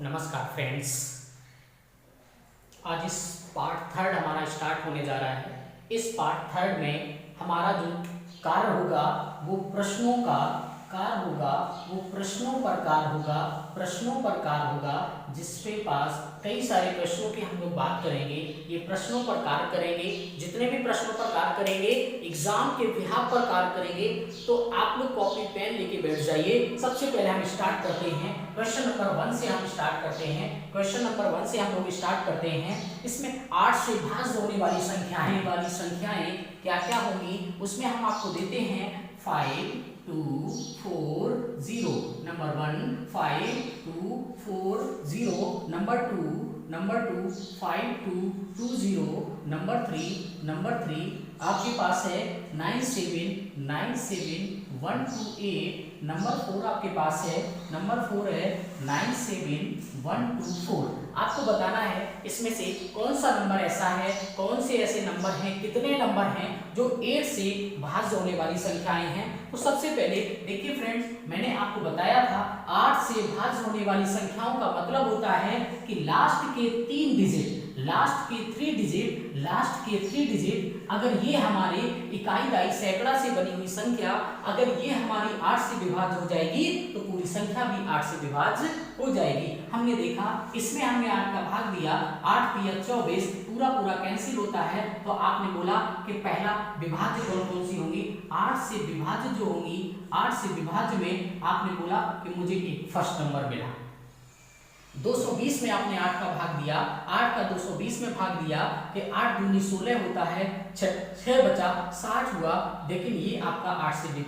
नमस्कार फ्रेंड्स। आज इस पार्ट थर्ड हमारा स्टार्ट होने जा रहा है। इस पार्ट थर्ड में हमारा जो कार्य होगा वो प्रश्नों का कार्य होगा, वो प्रश्नों पर कार्य होगा जिसके पास कई सारे प्रश्नों की हम लोग बात करेंगे। ये प्रश्नों पर कार्य करेंगे, जितने भी प्रश्नों पर कार्य करेंगे एग्जाम के बिहाफ पर कार्य करेंगे। तो आप लोग कॉपी पेन लेके बैठ जाइए। सबसे पहले हम स्टार्ट करते हैं क्वेश्चन नंबर 1 से। हम स्टार्ट करते हैं क्वेश्चन नंबर 1 से हम लोग स्टार्ट करते हैं। इसमें 8 से भाज्य होने वाली संख्याएं क्या क्या होंगी उसमें हम आपको देते हैं 5 2 4 0 नंबर 1, 5 2 4 0 नंबर 2 5 2 2 0 नंबर 3 आपके पास है 9 7 1 2 8 नंबर 4 आपके पास है, नंबर 4 है 9 7 1 2 4। आपको बताना है इसमें से कौन सा नंबर ऐसा है, कौन से ऐसे नंबर हैं, कितने नंबर हैं जो 8 से भाज्य होने वाली संख्याएं हैं। तो सबसे पहले देखिए फ्रेंड्स, मैंने आपको बताया था 8 से भाज्य होने वाली संख्याओं का मतलब होता है कि लास्ट के 3 डिजिट, लास्ट के 3 डिजिट अगर ये हमारे इकाई दाई सैकड़ा से बनी हुई संख्या अगर ये हमारी 8 से विभाज्य हो जाएगी तो पूरी संख्या भी 8 से विभाज्य हो जाएगी। हमने देखा इसमें हमने 8 का भाग दिया, 8 पिया 24, पूरा कैंसिल होता है। तो आपने बोला कि पहला विभाज्य कौन सी होंगी, 8 से विभाज्य जो होंगी, 8 से विभाज्य में आपने बोला कि मुझे एक फर्स्ट नंबर मिला। 220 में आपने 8 का भाग दिया, 8 का 220 में भाग दिया कि 8 दूनी 16 होता है, 6 बचा 60 हुआ। लेकिन ये आपका 8 से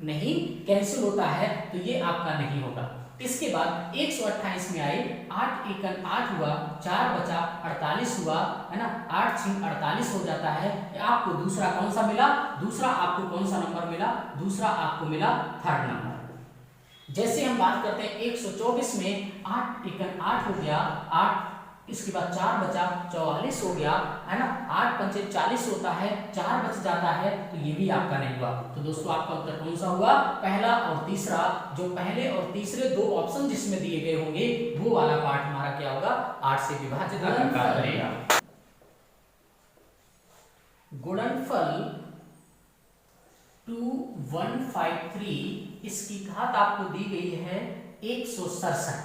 नहीं कैंसिल होता है तो ये आपका नहीं होगा। इसके बाद 128 में आए, 8 एकन 8 हुआ, 4 बचा 48 हुआ, है ना, 8 6 48 हो जाता है। आपको दूसरा कौन सा मिला, दूसरा आपको कौन सा नंबर मिला, दूसरा आपको मिला थर्ड नंबर। जैसे हम बात करते हैं 124 में 8 एकन 8 हो गया, 8 इसके बाद 4 बचा 44 हो गया, है ना, 8 पंचे 40 होता है, 4 बच जाता है तो ये भी आपका नहीं हुआ। तो दोस्तों आपका उत्तर कौन सा हुआ, पहला और तीसरा। जो पहले और तीसरे दो ऑप्शन जिसमें दिए गए होंगे वो वाला पार्ट हमारा क्या होगा, 8 से विभाजित करेगा। गुणनफल 2153 इसकी घात आपको दी गई है 167।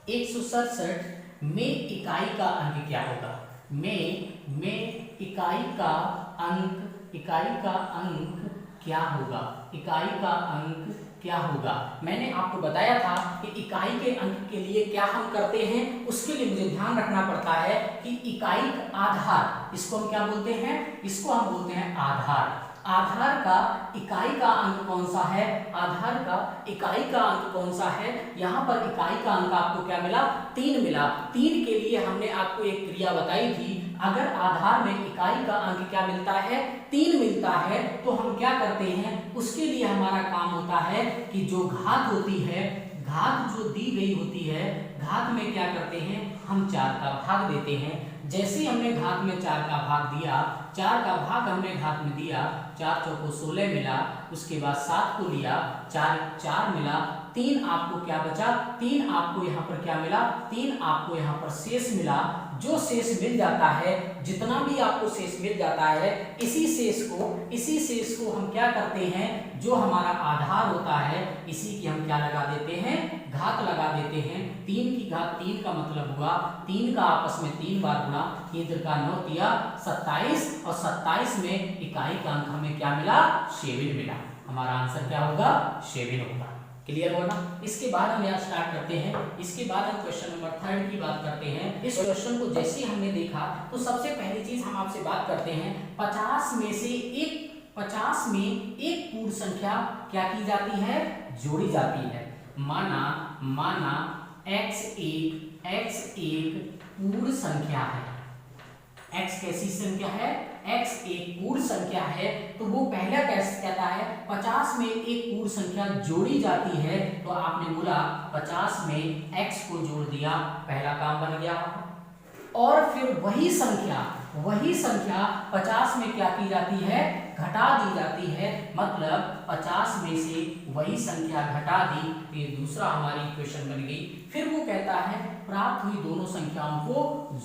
167 में इकाई का अंक क्या होगा, में इकाई का अंक क्या होगा, इकाई का अंक क्या होगा। मैंने आपको बताया था कि इकाई के अंक के लिए क्या हम करते हैं, उसके लिए मुझे ध्यान रखना पड़ता है कि इकाई आधार, इसको हम क्या बोलते हैं, इसको हम बोलते हैं आधार। आधार का इकाई का अंक कौन सा है, आधार का इकाई का अंक कौन सा है। यहाँ पर इकाई का अंक आपको क्या मिला, 3 मिला। 3 के लिए हमने आपको एक क्रिया बताई थी, अगर आधार में इकाई का अंक क्या मिलता है, 3 मिलता है, तो हम क्या करते हैं, उसके लिए हमारा काम होता है कि जो घात होती है, घात जो दी गई होती है, घात में क्या करते हैं, हम 4 का भाग देते हैं। जैसे हमने घात में 4 का भाग दिया, 4 का भाग हमने घात में दिया, 4 चौको 16 मिला, उसके बाद 7 को लिया, 4 मिला, 3 आपको क्या बचा, 3 आपको यहाँ पर क्या मिला, 3 आपको यहाँ पर शेष मिला। जो शेष मिल जाता है, जितना भी आपको शेष मिल जाता है, इसी शेष को हम क्या करते हैं, जो हमारा आधार होता है इसी की हम क्या लगा देते हैं, घात लगा देते हैं। 3 की घात 3 का मतलब हुआ 3 का आपस में 3 बार गुणा, 3 का 9 दिया 27, और 27 में इकाई का अंक हमें क्या मिला, 7 मिला। हमारा आंसर क्या होगा, 7 होगा। क्लियर हुआ ना। इसके बाद हम यहाँ स्टार्ट करते हैं, इसके बाद हम क्वेश्चन नंबर 3 की बात करते हैं। इस क्वेश्चन को जैसे हमने देखा तो सबसे पहली चीज हम आपसे बात करते हैं 50 में एक पूर्ण संख्या क्या की जाती है, जोड़ी जाती है। माना x एक पूर्ण संख्या है, x कैसी संख्या है, x एक पूर्ण संख्या है, तो वो पहला कैसे कहता है 50 में एक पूर्ण संख्या जोड़ी जाती है। तो आपने बोला 50 में x को जोड़ दिया, पहला काम बन गया। और फिर वही संख्या 50 में क्या की जाती है, घटा दी जाती है। मतलब 50 में से वही संख्या घटा दी, तो ये दूसरा हमारी इक्वेशन बन गई। फिर वो कहता है प्राप्त हुई दोनों संख्याओं को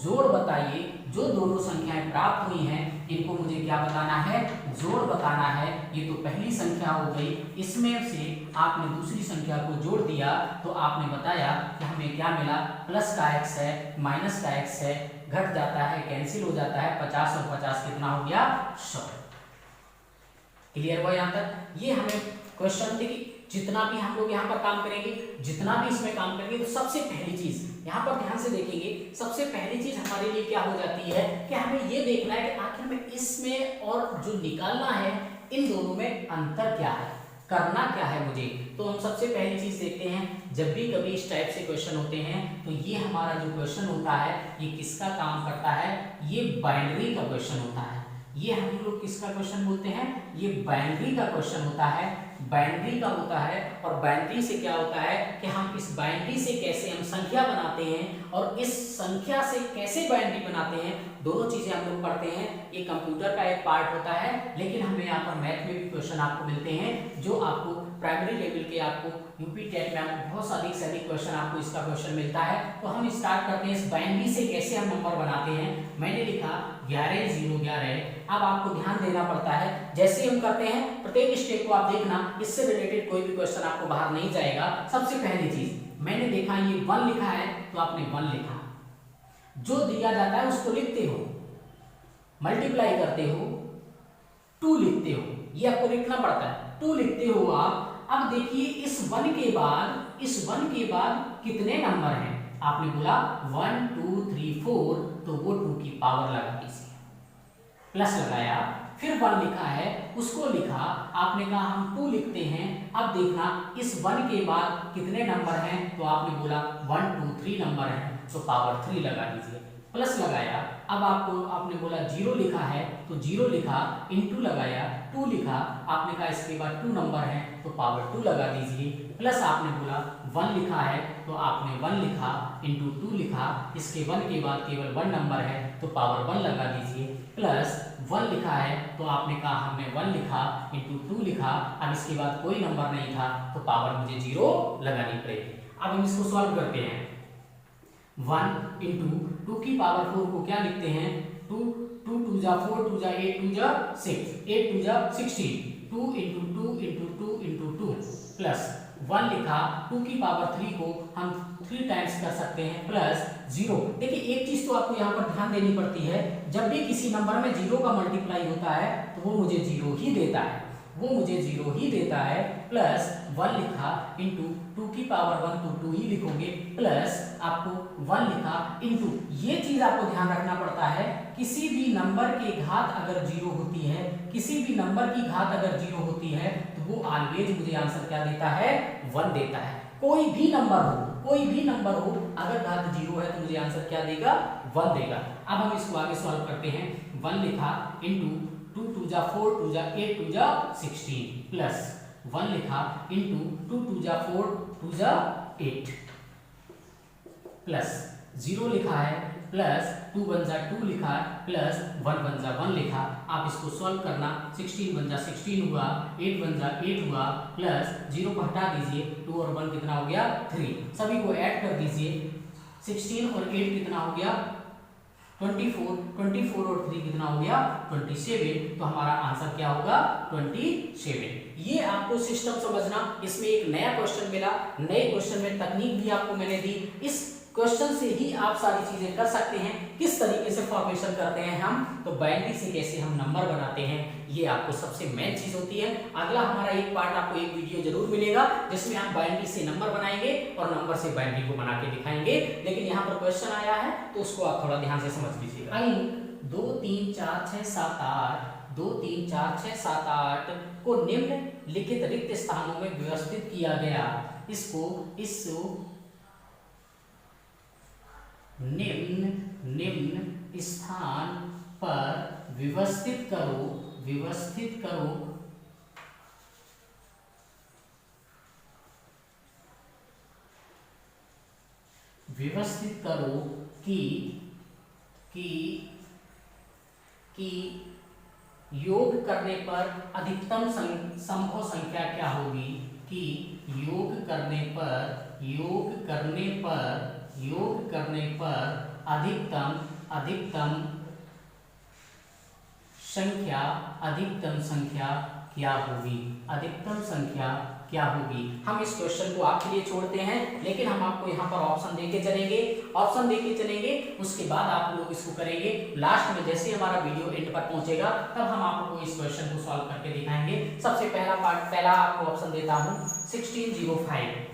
जोड़ बताइए। जो दोनों संख्याएं प्राप्त हुई हैं इनको मुझे क्या बताना है, जोड़ बताना है। ये तो पहली संख्या हो गई, इसमें से आपने दूसरी संख्या को जोड़ दिया तो आपने बताया कि हमें क्या मिला, प्लस का x है, माइनस का x है, घट जाता है, कैंसिल हो जाता है, 50 और 50 कितना हो गया, 100। क्लियर हुआ यहाँ तक। ये हमें क्वेश्चन थे कि जितना भी हम लोग यहाँ पर काम करेंगे, जितना भी इसमें काम करेंगे, तो सबसे पहली चीज यहाँ पर ध्यान से देखेंगे, सबसे पहली चीज हमारे लिए क्या हो जाती है कि हमें ये देखना है कि आखिर में इसमें और जो निकालना है इन दोनों में अंतर क्या है, करना क्या है मुझे। तो हम सबसे पहली चीज देखते हैं, जब भी कभी इस टाइप से क्वेश्चन होते हैं तो ये हमारा जो क्वेश्चन होता है ये किसका काम करता है, ये बाइनरी का क्वेश्चन होता है। ये हम लोग किसका क्वेश्चन बोलते हैं, ये बाइनरी का क्वेश्चन होता है, बाइनरी का होता है। और बाइनरी से क्या होता है कि हम इस बाइनरी से कैसे हम संख्या बनाते हैं और इस संख्या से कैसे बाइनरी बनाते हैं, दोनों चीजें हम लोग पढ़ते हैं। ये कंप्यूटर का एक पार्ट होता है, लेकिन हमें यहाँ पर मैथ में भी क्वेश्चन आपको मिलते हैं जो आपको प्राइमरी लेवल के, आपको यूपी टेट में आपको बहुत से अधिक क्वेश्चन, आपको इसका क्वेश्चन मिलता है। तो हम स्टार्ट करते हैं इस बाइनरी से कैसे हम नंबर बनाते हैं। मैंने लिखा 11 0 11। अब आपको ध्यान देना पड़ता है, जैसे हम करते हैं प्रत्येक स्टेप को आप देखना, इससे रिलेटेड कोई भी क्वेश्चन आपको बाहर नहीं जाएगा। सबसे पहली चीज मैंने देखा ये 1 लिखा है तो आपने 1 लिखा, जो दिया जाता है उसको लिखते हो, मल्टीप्लाई करते हो, 2 लिखते हो, ये आपको लिखना पड़ता है, 2 लिखते हो आप। अब देखिए इस 1 के बाद, इस 1 के बाद कितने नंबर हैं, आपने बोला 1 2 3 4, तो वो 2 की पावर लगा दीजिए, प्लस लगाया, फिर 1 लिखा है उसको लिखा, आपने कहा हम 2 लिखते हैं। अब देखना इस 1 के बाद कितने नंबर हैं, तो आपने बोला 1 2 3 नंबर हैं, तो पावर 3 लगा दीजिए, प्लस लगाया। अब आपको आपने बोला 0 लिखा है तो 0 लिखा, इनटू लगाया, 2 लिखा, आपने कहा इसके बाद 2 नंबर हैं तो पावर 2 लगा दीजिए, प्लस आपने बोला 1 लिखा है तो आपने 1 लिखा, इनटू 2 लिखा, इसके 1 के बाद केवल 1 नंबर है तो पावर 1 लगा दीजिए, प्लस 1 लिखा है तो आपने कहा हमने 1 लिखा, इनटू 2 लिखा, अब इसके बाद कोई नंबर नहीं था तो पावर मुझे 0 लगानी पड़ेगी। अब हम इसको सॉल्व करते हैं। 1 इंटू 2 की पावर 4 को क्या लिखते हैं, 2 2 2 जा 4, 2 जा 8, 2 जा 6, 8 2 जा 16, 2 इंटू 2 इंटू 2 इंटू 2, प्लस 1 लिखा, 2 की पावर 3 को हम 3 टाइम्स कर सकते हैं, प्लस 0। देखिए एक चीज तो आपको यहाँ पर ध्यान देनी पड़ती है, जब भी किसी नंबर में 0 का मल्टीप्लाई होता है तो वो मुझे 0 ही देता है, वो मुझे 0 ही देता है, प्लस 1 लिखा इंटू 2 की पावर 1 तो 2 ही लिखोगे, प्लस आपको 1 लिखा इंटू, ये चीज आपको ध्यान रखना पड़ता है, किसी भी नंबर के घात अगर 0 होती है, किसी भी नंबर की घात अगर 0 होती है तो वो ऑलवेज मुझे आंसर क्या देता है, 1 देता है। कोई भी नंबर हो, कोई भी नंबर हो, अगर घात 0 है तो मुझे आंसर क्या देगा, 1 देगा। अब हम इसको आगे सॉल्व करते हैं। 1 लिखा इंटू 2 2 जा 4, 2 जा 8, 2 जा 16, प्लस 1 लिखा इंटू 2 2 जा 4, 2 जा 8, प्लस 0 लिखा है, प्लस 2 1 जा 2 लिखा, प्लस 1 1 जा 1 लिखा। आप इसको सॉल्व करना, 16 1 जा 16 हुआ, 8 1 जा 8 हुआ, प्लस 0 को हटा दीजिए, 2 और 1 कितना हो गया, 3। सभी को ऐड कर दीजिए, 16 और 8 कितना हो गया, 24, 24 और 3 कितना हो गया, 27। तो हमारा आंसर क्या होगा, 27। ये आपको सिस्टम समझना, इसमें एक नया क्वेश्चन मिला, नए क्वेश्चन में तकनीक भी आपको मैंने दी, इस क्वेश्चन से ही आप सारी चीजें कर सकते हैं। किस तरीके से फॉर्मेशन करते हैं हम, तो बाइनरी से कैसे हम नंबर बनाते हैं, ये आपको सबसे मेन चीज होती है। अगला हमारा एक पार्ट, आपको एक वीडियो जरूर मिलेगा जिसमें हम बाइनरी से नंबर बनाएंगे और नंबर से बाइनरी को बना के दिखाएंगे। लेकिन यहाँ पर क्वेश्चन आया है तो उसको आप थोड़ा ध्यान से समझ लीजिएगा। 2 3 4 6 7 8, 2 3 4 6 7 8 को निम्न लिखित रिक्त स्थानों में व्यवस्थित किया गया। इसको निम्न स्थान पर व्यवस्थित करो, व्यवस्थित करो, व्यवस्थित करो कि योग करने पर अधिकतम संभव संख्या क्या होगी, कि योग करने पर करने पर अधिकतम संख्या क्या होगी? अधिकतम संख्या क्या होगी? हम इस क्वेश्चन को आपके लिए छोड़ते हैं, लेकिन हम आपको यहाँ पर ऑप्शन देके चलेंगे, उसके बाद आप लोग इसको करेंगे। लास्ट में जैसे हमारा वीडियो एंड पर पहुंचेगा तब हम आपको इस क्वेश्चन को सॉल्व करके दिखाएंगे। सबसे पहला आपको ऑप्शन देता हूँ 1605।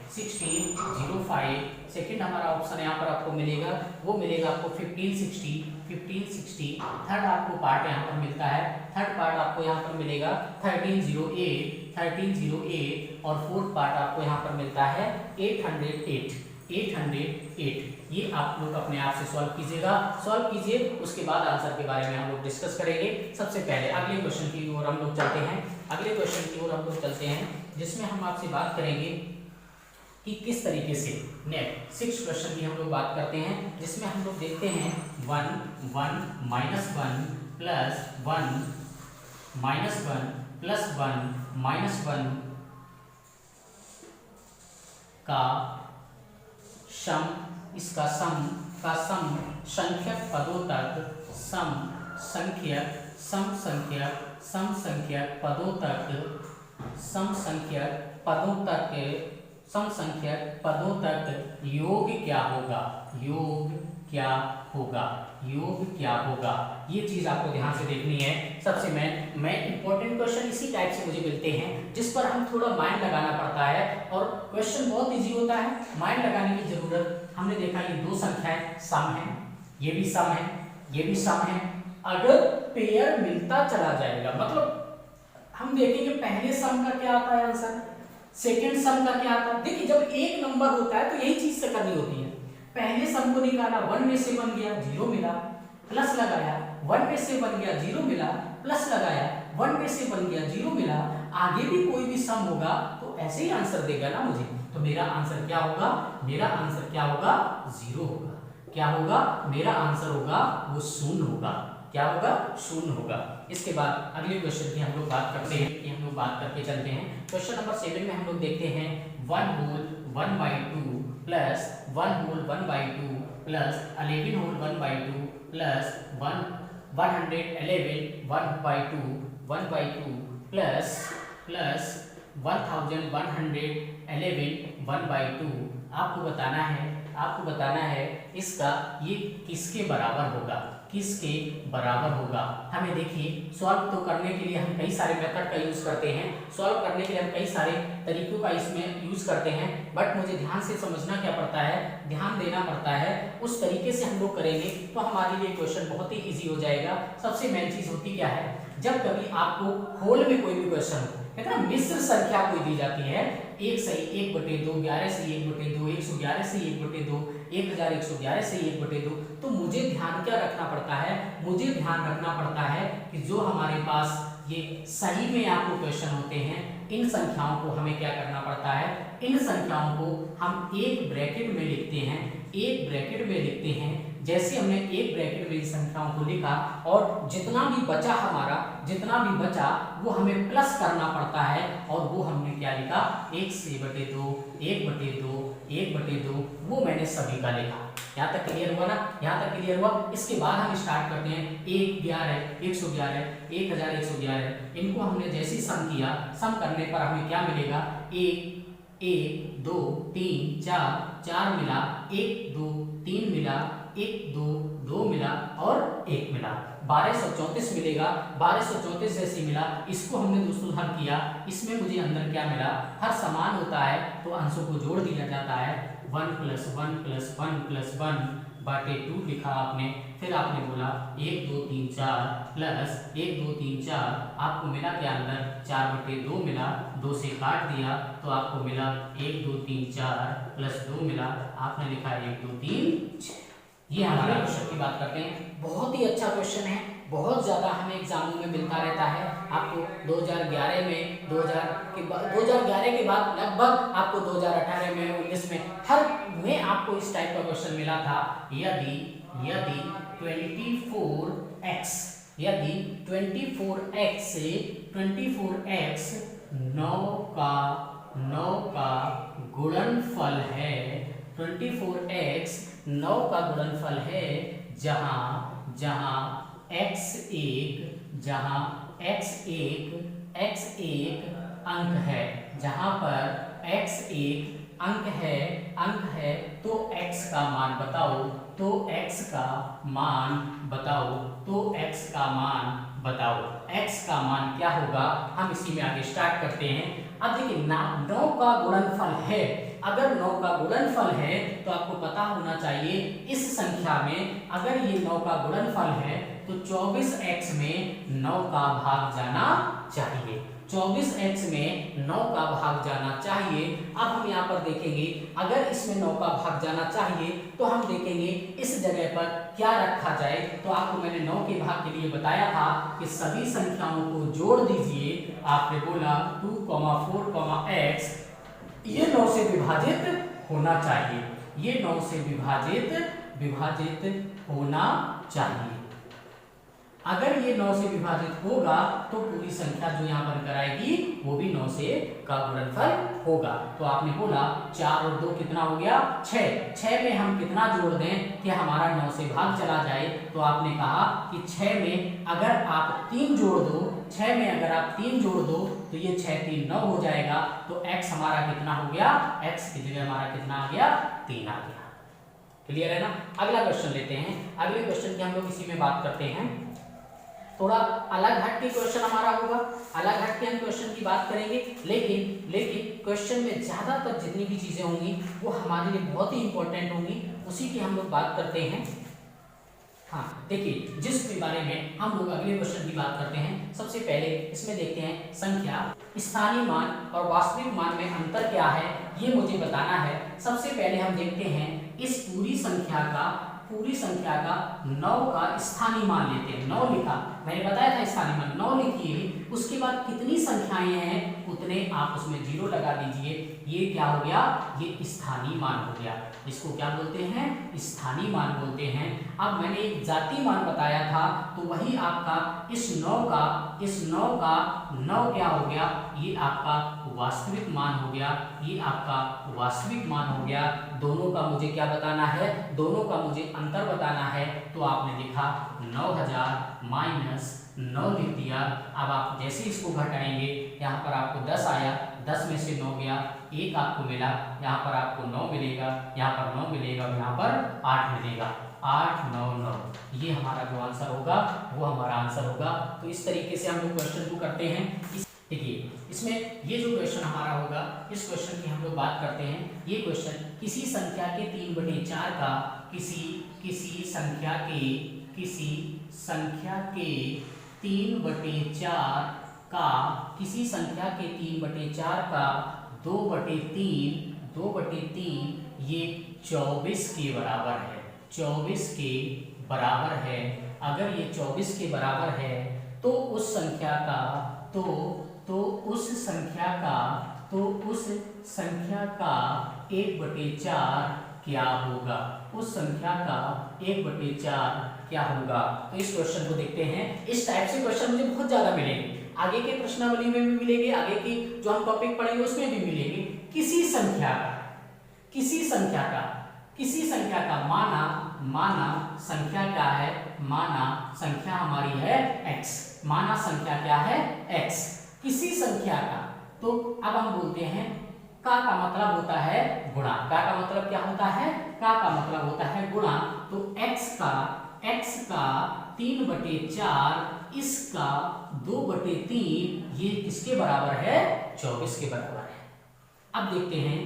सेकंड हमारा ऑप्शन यहाँ पर आपको मिलेगा, वो मिलेगा आपको 1560। थर्ड आपको पार्ट यहाँ पर मिलता है, थर्ड पार्ट आपको यहाँ पर मिलेगा 1308 और फोर्थ पार्ट आपको यहाँ पर मिलता है 808। ये आप लोग अपने आप से सॉल्व कीजिए, उसके बाद आंसर के बारे में हम लोग डिस्कस करेंगे। सबसे पहले अगले क्वेश्चन की ओर हम लोग चलते हैं, जिसमें हम आपसे बात करेंगे कि किस तरीके से नेक्स्ट 6 क्वेश्चन की हम लोग बात करते हैं, जिसमें हम लोग देखते हैं 1 1 -1 +1 -1 का सम, इसका सम संख्यक पदों तक सम संख्यक पदों तक योग क्या होगा? ये चीज आपको ध्यान से देखनी है। सबसे मैं इंपॉर्टेंट क्वेश्चन इसी टाइप से मुझे मिलते हैं, जिस पर हम थोड़ा माइंड लगाना पड़ता है, और क्वेश्चन बहुत इजी होता है, माइंड लगाने की जरूरत। हमने देखा ये दो संख्याएं सम है, ये भी सम है। अगर पेयर मिलता चला जाएगा, मतलब हम देखेंगे पहले सम का क्या आता है आंसर, सेकंड सम का क्या आता है। देखिए जब एक नंबर होता है तो यही चीज से करनी होती है। पहले सम को निकाला, 1 में से बन गया 0 मिला, प्लस लगाया, 1 में से बन गया 0 मिला, प्लस लगाया, 1 में से बन गया 0 मिला। आगे भी कोई भी सम होगा तो ऐसे ही आंसर देगा ना मुझे, तो मेरा आंसर क्या होगा? 0 होगा। क्या होगा? मेरा आंसर होगा वो 0 होगा। क्या होगा? 0 होगा। इसके बाद अगले क्वेश्चन की हम लोग बात करते हैं, चलते हैं। क्वेश्चन नंबर 7 में हम लोग देखते हैं 1 whole 1/2 plus 1 whole 1/2 plus 11 whole 1/2 plus 111 1/2 plus 1111 1/2। आपको बताना है इसका ये किसके बराबर होगा। हमें देखिए सॉल्व तो करने के लिए हम कई सारे मेथड का यूज करते हैं, सॉल्व करने के लिए हम कई सारे तरीकों का इसमें यूज करते हैं, बट मुझे ध्यान से समझना क्या पड़ता है, ध्यान देना पड़ता है। उस तरीके से हम लोग करेंगे तो हमारे लिए क्वेश्चन बहुत ही इजी हो जाएगा। सबसे मेन चीज होती क्या है, जब कभी आपको होल में कोई भी क्वेश्चन हो, कहते हैं मिश्र संख्या कोई दी जाती है, 1 सही 1/2, 11 सही 1/2, 111 सही 1/2, 1111 सही 1/2, तो मुझे ध्यान क्या रखना पड़ता है, मुझे ध्यान रखना पड़ता है कि जो हमारे पास ये सही में आपको क्वेश्चन होते हैं, इन संख्याओं को हमें क्या करना पड़ता है, इन संख्याओं को हम एक ब्रैकेट में लिखते हैं। जैसे हमने एक ब्रैकेट में संख्याओं को लिखा और जितना भी बचा वो हमें प्लस करना पड़ता है, और वो हमने क्या लिखा, 1/2, 1/2, वो मैंने सभी का लिखा। यहाँ तक क्लियर हुआ ना? इसके बाद हम स्टार्ट करते हैं 111 111 1111। इनको हमने जैसे सम किया, सम करने पर हमें क्या मिलेगा, 1 2 3 4 मिला, 1 2 3 मिला, 1 2 2 मिला और 1 मिला, 1234 मिलेगा। 1234 जैसे मिला, इसको हमने दोस्तों हल किया, इसमें मुझे अंदर क्या मिला, हर समान होता है तो अंशों को जोड़ दिया जाता है। 1 + 1 + 1 + 1/2 लिखा आपने, फिर आपने बोला 1 2 3 4 प्लस 1 2 3 4, आपको मिला क्या अंदर, 4/2 मिला, 2 से काट दिया तो आपको मिला 1 2 3 4 + 2 मिला, आपने लिखा 1 2 3 6। ये हमारे क्वेश्चन की बात करते हैं, बहुत ही अच्छा क्वेश्चन है, बहुत ज़्यादा हमें एग्जामों में मिलता रहता है। आपको 2011 में 2011 के बाद लगभग आपको 2018 में 19 में हर में आपको इस टाइप का क्वेश्चन मिला था। यदि 24x 9 का गुणनफल है, 24x 9 का गुणनफल है जहां जहां x एक अंक है, जहां पर x एक अंक है तो x का मान बताओ, x का मान x का मान क्या होगा, हम इसी में आगे स्टार्ट करते हैं। अब देखिए 9 का गुणनफल है, अगर 9 का गुणनफल है तो आपको पता होना चाहिए इस संख्या में अगर ये 9 का गुणनफल है तो 24x में 9 का भाग जाना चाहिए, 24x में 9 का भाग जाना चाहिए। अब हम यहाँ पर देखेंगे अगर इसमें 9 का भाग जाना चाहिए तो हम देखेंगे इस जगह पर क्या रखा जाए। तो आपको मैंने 9 के भाग के लिए बताया था कि सभी संख्याओं को जोड़ दीजिए। आपने बोला 2, 4, x ये 9 से विभाजित होना चाहिए, ये 9 से विभाजित होना चाहिए। अगर ये 9 से विभाजित होगा तो पूरी संख्या जो यहाँ बनकर आएगी वो भी 9 से का गुणनफल होगा। तो आपने बोला 4 और 2 कितना हो गया 6 में हम कितना जोड़ दें कि हमारा 9 से भाग चला जाए। तो आपने कहा कि 6 में अगर आप 3 जोड़ दो, 6 में अगर आप 3 जोड़ दो तो ये 6 3 9 हो जाएगा। तो x हमारा कितना हो गया, x की जगह हमारा कितना आ गया 3 आ गया। क्लियर है ना। अगला क्वेश्चन लेते हैं। अगले क्वेश्चन की हम लोग इसी में बात करते हैं, थोड़ा अलग हट के क्वेश्चन हमारा होगा, अलग हट के हम क्वेश्चन की बात करेंगे, लेकिन क्वेश्चन में ज्यादातर जितनी भी चीजें होंगी वो हमारे लिए बहुत ही इंपॉर्टेंट होंगी, उसी की हम लोग बात करते हैं। हाँ देखिए, जिस भी बारे में हम लोग अगले क्वेश्चन की बात करते हैं, सबसे पहले इसमें देखते हैं संख्या, स्थानीय मान और वास्तविक मान में अंतर क्या है ये मुझे बताना है। सबसे पहले हम देखते हैं इस पूरी संख्या का 9 का स्थानीय मान लेते हैं। 9 लिखा, मैंने बताया था स्थानीय मान 9 लिखिए, उसके बाद कितनी संख्याएं हैं उतने आप उसमें 0 लगा दीजिए। ये क्या हो गया, ये स्थानीय मान हो गया। इसको क्या बोलते हैं, स्थानीय मान बोलते हैं। अब मैंने एक जातीय मान बताया था, तो वही आपका इस 9 का 9 क्या हो गया, ये आपका वास्तविक मान हो गया, ये आपका वास्तविक मान हो गया। दोनों का मुझे क्या बताना है, दोनों का मुझे अंतर बताना है। तो आपने लिखा 9000 माइनस 9 लिख दिया। अब आप जैसे इसको घटाएंगे, यहाँ पर आपको 10 आया, 10 में से 9 गया, 1 आपको मिला, यहाँ पर आपको 9 मिलेगा, यहाँ पर 9 मिलेगा, यहाँ पर 8 मिलेगा, 8 9 9, ये हमारा जो आंसर होगा वो हमारा आंसर होगा। तो इस तरीके से हम लोग क्वेश्चन को करते हैं। देखिए इसमें ये जो क्वेश्चन हमारा होगा, इस क्वेश्चन की हम लोग बात करते हैं। ये क्वेश्चन किसी संख्या के 3/4 का किसी संख्या के 3/4 का 2/3 ये 24 के बराबर है, 24 के बराबर है। अगर ये 24 के बराबर है तो उस संख्या का उस संख्या का 1/4 क्या होगा, उस संख्या का 1/4 क्या होगा। तो इस क्वेश्चन को देखते हैं। इस टाइप से क्वेश्चन मुझे बहुत ज्यादा मिलेंगे, आगे के प्रश्नावली में भी मिलेंगे, आगे की जो हम टॉपिक पढ़ेंगे उसमें भी मिलेंगे। किसी संख्या का माना संख्या क्या है, माना संख्या हमारी है x, माना संख्या क्या है x, किसी संख्या का। तो अब हम बोलते हैं का मतलब होता है गुणा, का मतलब क्या होता है, का मतलब होता है गुणा। तो x का 3/4, इसका 2/3, ये किसके बराबर है, 24 के बराबर है। अब देखते हैं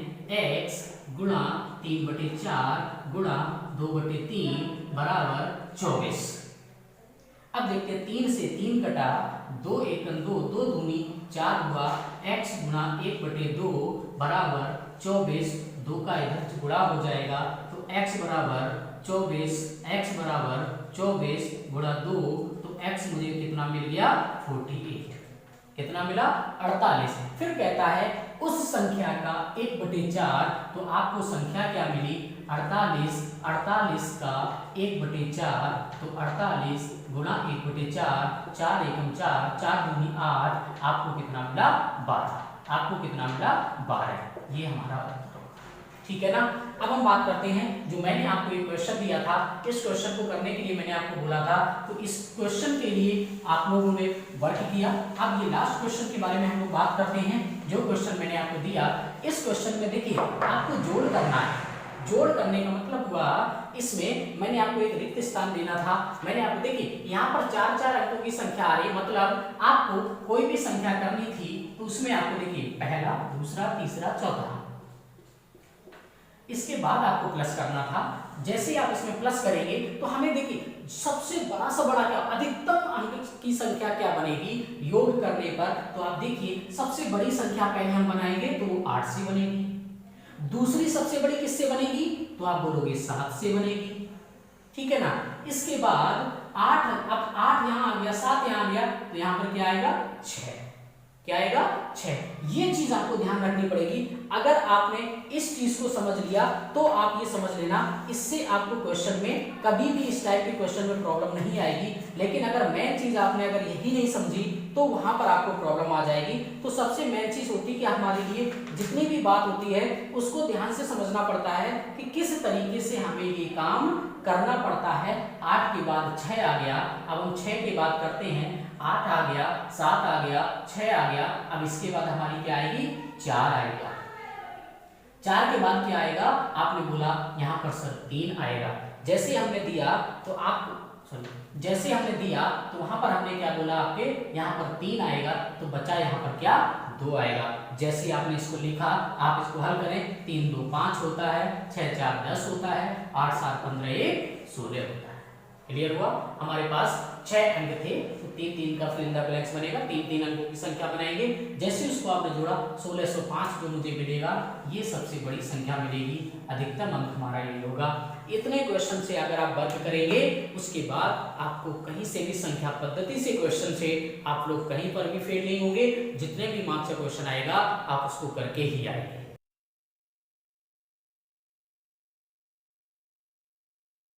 x गुणा 3/4 गुणा 2/3 बराबर 24। अब देखते हैं 3 से 3 कटा, 2 1 2, 2 दूनी 4 हुआ, x गुणा 1/2 बराबर 24, 2 का इधर गुणा हो जाएगा। तो x बराबर 24 गुणा 2, तो x मुझे कितना मिल गया 48, कितना मिला 48। फिर कहता है उस संख्या का 1/4, तो आपको संख्या क्या मिली 48 का 1/4, तो 48 गुणा 1/4, 4 1 4, 4 दूनी 8, आपको कितना मिला 12, आपको कितना मिला 12। ये हमारा उत्तर होगा। ठीक है ना। अब हम बात करते हैं, जो मैंने आपको एक क्वेश्चन दिया था, इस क्वेश्चन को करने के लिए मैंने आपको बोला था, तो इस क्वेश्चन के लिए आप लोगों ने वर्क किया। अब ये लास्ट क्वेश्चन के बारे में हम लोग बात करते हैं। जो क्वेश्चन मैंने आपको दिया, इस क्वेश्चन में देखिए आपको जोड़ करना है। जोड़ करने का मतलब हुआ, इसमें मैंने आपको एक रिक्त स्थान देना था। मैंने आपको देखिए यहाँ पर 4 अंकों की संख्या आ रही, मतलब आपको कोई भी संख्या करनी थी तो उसमें आपको देखिए पहला, दूसरा, तीसरा, चौथा, इसके बाद आपको प्लस करना था। जैसे आप इसमें प्लस करेंगे तो हमें देखिए सबसे बड़ा से बड़ा क्या, अधिकतम अंक की संख्या क्या बनेगी योग करने पर। तो आप देखिए सबसे बड़ी संख्या पहले हम बनाएंगे तो वो 8 से बनेगी। दूसरी सबसे बड़ी किससे बनेगी, तो आप बोलोगे 7 से बनेगी, ठीक है ना। इसके बाद 8, अब 8 यहाँ आ गया, 7 यहाँ आ गया, तो यहाँ पर क्या आएगा 6, क्या आएगा 6। ये चीज आपको ध्यान रखनी पड़ेगी। अगर आपने इस चीज को समझ लिया तो आप ये समझ लेना, इससे आपको क्वेश्चन में कभी भी इस टाइप के क्वेश्चन में प्रॉब्लम नहीं आएगी। लेकिन अगर मेन चीज आपने अगर यही नहीं समझी तो वहां पर आपको प्रॉब्लम आ जाएगी। तो सबसे मेन चीज होती है कि हमारे लिए जितनी भी बात होती है उसको ध्यान से समझना पड़ता है कि किस तरीके से हमें ये काम करना पड़ता है। 8 के बाद 6 आ गया, अब हम 6 के बाद करते हैं, 8 आ गया, 7 आ गया, 6 आ गया, अब इसके बाद हमारी क्या आएगी 4 आएगा। 4 के बाद क्या आएगा, आपने बोला यहाँ पर सर 3 आएगा। जैसे हमने दिया तो आप जैसे हमने दिया तो वहां पर हमने क्या बोला, आपके यहाँ पर 3 आएगा, तो बचा यहाँ पर क्या 2 आएगा। जैसे आपने इसको लिखा, आप इसको हल करें, 3 2 5 होता है, 6 4 10 होता है, 8 7 15 1 16 होता है। क्लियर हुआ। हमारे पास 6 अंक थे तो 3 3 का फिल इन द ब्लैंक्स बनेगा, 3 3 अंकों की संख्या बनाएंगे। जैसे उसको आपने जोड़ा 1605 जो मुझे मिलेगा, ये सबसे बड़ी संख्या मिलेगी, अधिकतम अंक हमारा ये होगा। इतने क्वेश्चन से अगर आप वर्क करेंगे, उसके बाद आपको कहीं से भी संख्या पद्धति से क्वेश्चन से आप लोग कहीं पर भी फेल नहीं होंगे। जितने भी मार्क्स का क्वेश्चन आएगा आप उसको करके ही आएंगे।